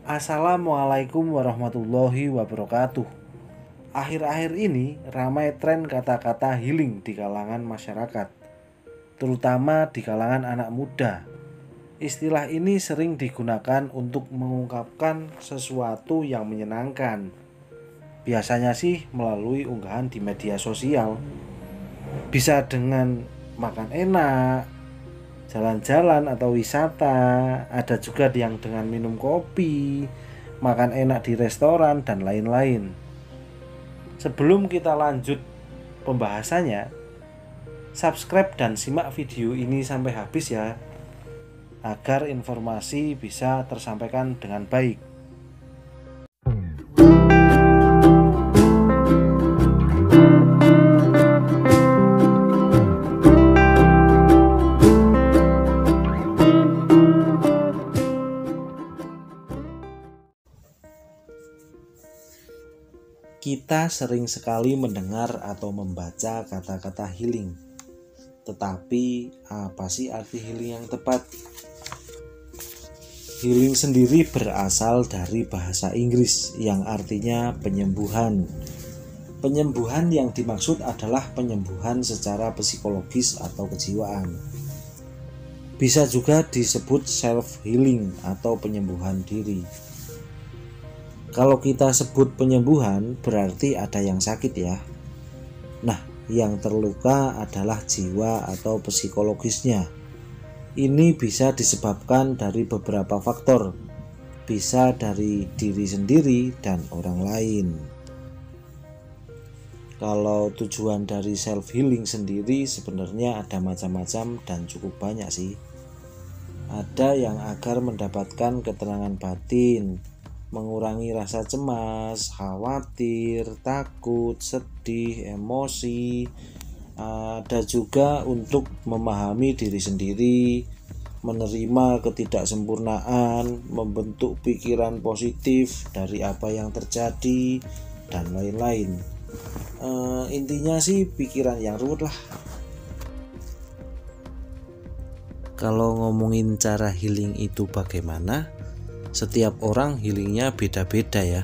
Assalamualaikum warahmatullahi wabarakatuh. Akhir-akhir ini ramai tren kata-kata healing di kalangan masyarakat, terutama di kalangan anak muda. Istilah ini sering digunakan untuk mengungkapkan sesuatu yang menyenangkan. Biasanya sih melalui unggahan di media sosial. Bisa dengan makan enak, jalan-jalan atau wisata, ada juga yang dengan minum kopi, makan enak di restoran, dan lain-lain. Sebelum kita lanjut pembahasannya, subscribe dan simak video ini sampai habis ya, agar informasi bisa tersampaikan dengan baik. Kita sering sekali mendengar atau membaca kata-kata healing. Tetapi apa sih arti healing yang tepat? Healing sendiri berasal dari bahasa Inggris yang artinya penyembuhan. Penyembuhan yang dimaksud adalah penyembuhan secara psikologis atau kejiwaan. Bisa juga disebut self healing atau penyembuhan diri. Kalau kita sebut penyembuhan berarti ada yang sakit ya. Nah, yang terluka adalah jiwa atau psikologisnya. Ini bisa disebabkan dari beberapa faktor. Bisa dari diri sendiri dan orang lain. Kalau tujuan dari self healing sendiri sebenarnya ada macam-macam dan cukup banyak sih. Ada yang agar mendapatkan ketenangan batin, mengurangi rasa cemas, khawatir, takut, sedih, emosi. Ada juga untuk memahami diri sendiri, menerima ketidaksempurnaan, membentuk pikiran positif dari apa yang terjadi, dan lain-lain. Intinya sih pikiran yang ruwet lah. Kalau ngomongin cara healing itu bagaimana? Setiap orang healingnya beda-beda ya.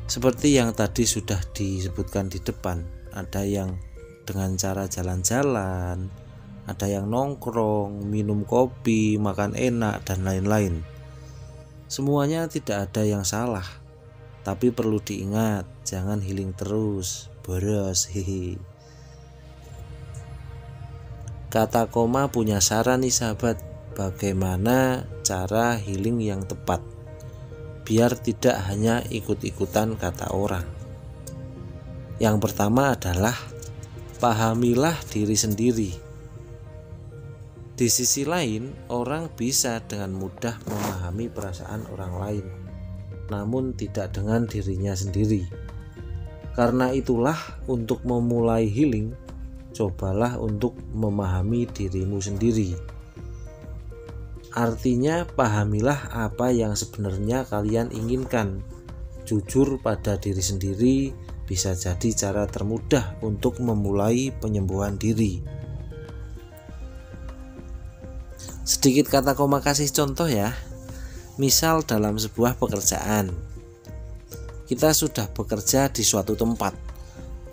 Seperti yang tadi sudah disebutkan di depan, ada yang dengan cara jalan-jalan, ada yang nongkrong, minum kopi, makan enak, dan lain-lain. Semuanya tidak ada yang salah, tapi perlu diingat, jangan healing terus, boros. Kata Koma punya saran nih sahabat, bagaimana cara healing yang tepat biar tidak hanya ikut-ikutan kata orang. Yang pertama adalah pahamilah diri sendiri. Di sisi lain, orang bisa dengan mudah memahami perasaan orang lain, namun tidak dengan dirinya sendiri. Karena itulah, untuk memulai healing, cobalah untuk memahami dirimu sendiri. Artinya pahamilah apa yang sebenarnya kalian inginkan. Jujur pada diri sendiri bisa jadi cara termudah untuk memulai penyembuhan diri. Sedikit kata Koma kasih contoh ya. Misal dalam sebuah pekerjaan, kita sudah bekerja di suatu tempat,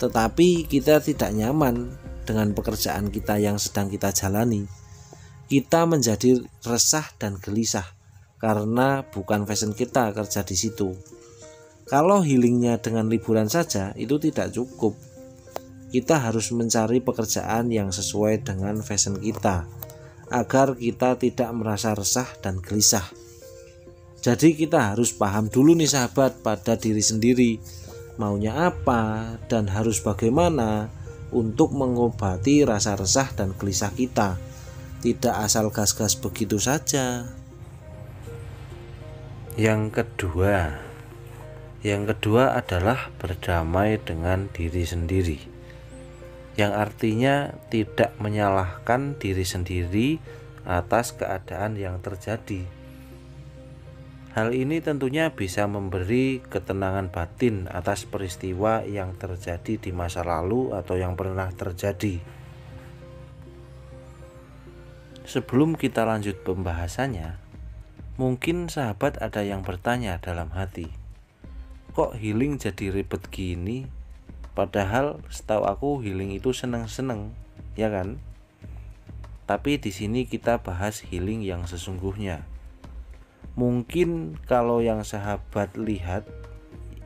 tetapi kita tidak nyaman dengan pekerjaan kita yang sedang kita jalani. Kita menjadi resah dan gelisah karena bukan fashion kita kerja di situ. Kalau healingnya dengan liburan saja itu tidak cukup. Kita harus mencari pekerjaan yang sesuai dengan fashion kita agar kita tidak merasa resah dan gelisah. Jadi kita harus paham dulu nih sahabat pada diri sendiri, maunya apa dan harus bagaimana untuk mengobati rasa resah dan gelisah kita. Tidak asal gas-gas begitu saja. Yang kedua adalah berdamai dengan diri sendiri, yang artinya tidak menyalahkan diri sendiri atas keadaan yang terjadi. Hal ini tentunya bisa memberi ketenangan batin atas peristiwa yang terjadi di masa lalu atau yang pernah terjadi. Sebelum kita lanjut pembahasannya, Mungkin sahabat ada yang bertanya dalam hati, kok healing jadi ribet gini? Padahal setahu aku healing itu seneng-seneng, ya kan? Tapi di sini kita bahas healing yang sesungguhnya. Mungkin kalau yang sahabat lihat,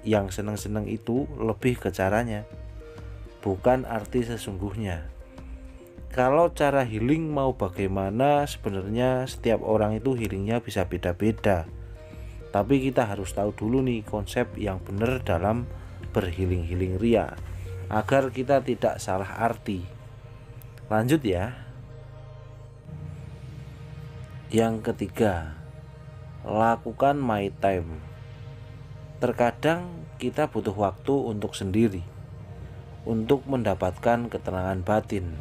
yang seneng-seneng itu lebih ke caranya, bukan arti sesungguhnya. Kalau cara healing mau bagaimana, sebenarnya setiap orang itu healingnya bisa beda-beda. Tapi kita harus tahu dulu nih konsep yang benar dalam berhealing-healing ria, agar kita tidak salah arti. Lanjut ya. Yang ketiga, lakukan my time. Terkadang kita butuh waktu untuk sendiri, untuk mendapatkan ketenangan batin.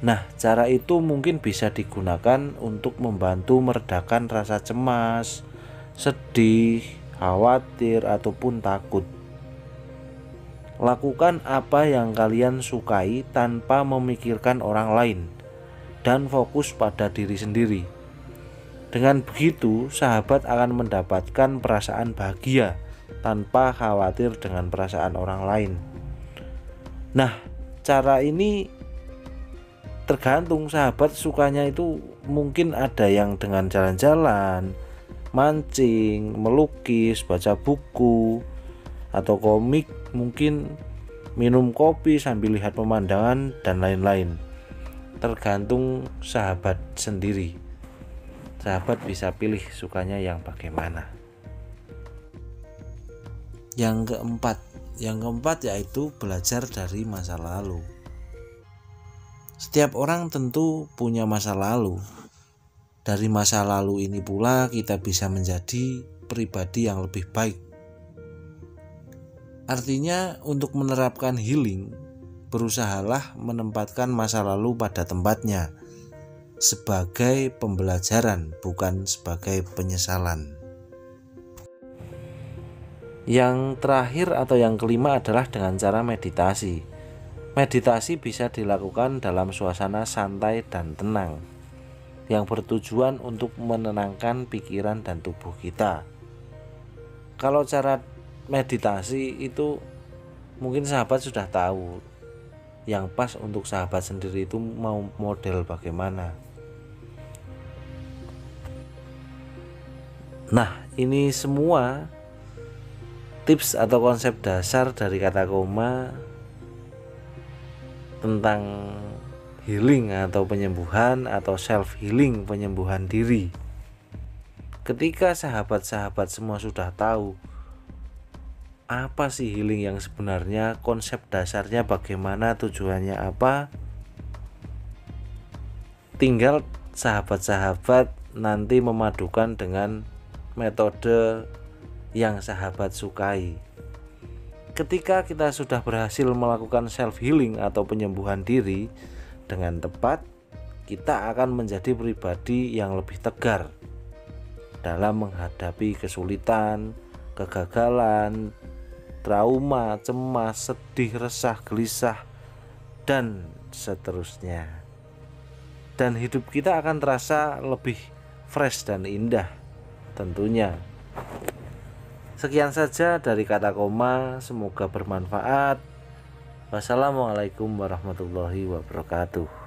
Nah, cara itu mungkin bisa digunakan untuk membantu meredakan rasa cemas, sedih, khawatir, ataupun takut. Lakukan apa yang kalian sukai tanpa memikirkan orang lain dan fokus pada diri sendiri. Dengan begitu, sahabat akan mendapatkan perasaan bahagia tanpa khawatir dengan perasaan orang lain. Nah, cara ini tergantung sahabat sukanya itu, mungkin ada yang dengan jalan-jalan, mancing, melukis, baca buku, atau komik, mungkin minum kopi sambil lihat pemandangan dan lain-lain. Tergantung sahabat sendiri. Sahabat bisa pilih sukanya yang bagaimana. Yang keempat yaitu belajar dari masa lalu. Setiap orang tentu punya masa lalu. Dari masa lalu ini pula kita bisa menjadi pribadi yang lebih baik. Artinya untuk menerapkan healing, berusahalah menempatkan masa lalu pada tempatnya sebagai pembelajaran, bukan sebagai penyesalan. Yang terakhir atau yang kelima adalah dengan cara meditasi. Meditasi bisa dilakukan dalam suasana santai dan tenang, yang bertujuan untuk menenangkan pikiran dan tubuh kita. Kalau cara meditasi itu mungkin sahabat sudah tahu, yang pas untuk sahabat sendiri itu mau model bagaimana. Nah, ini semua tips atau konsep dasar dari kata koma tentang healing atau penyembuhan atau self healing, penyembuhan diri. Ketika sahabat-sahabat semua sudah tahu apa sih healing yang sebenarnya, konsep dasarnya bagaimana, tujuannya apa, tinggal sahabat-sahabat nanti memadukan dengan metode yang sahabat sukai. Ketika kita sudah berhasil melakukan self healing atau penyembuhan diri dengan tepat, kita akan menjadi pribadi yang lebih tegar dalam menghadapi kesulitan, kegagalan, trauma, cemas, sedih, resah, gelisah, dan seterusnya. Dan hidup kita akan terasa lebih fresh dan indah tentunya. Sekian saja dari kata koma, semoga bermanfaat. Wassalamualaikum warahmatullahi wabarakatuh.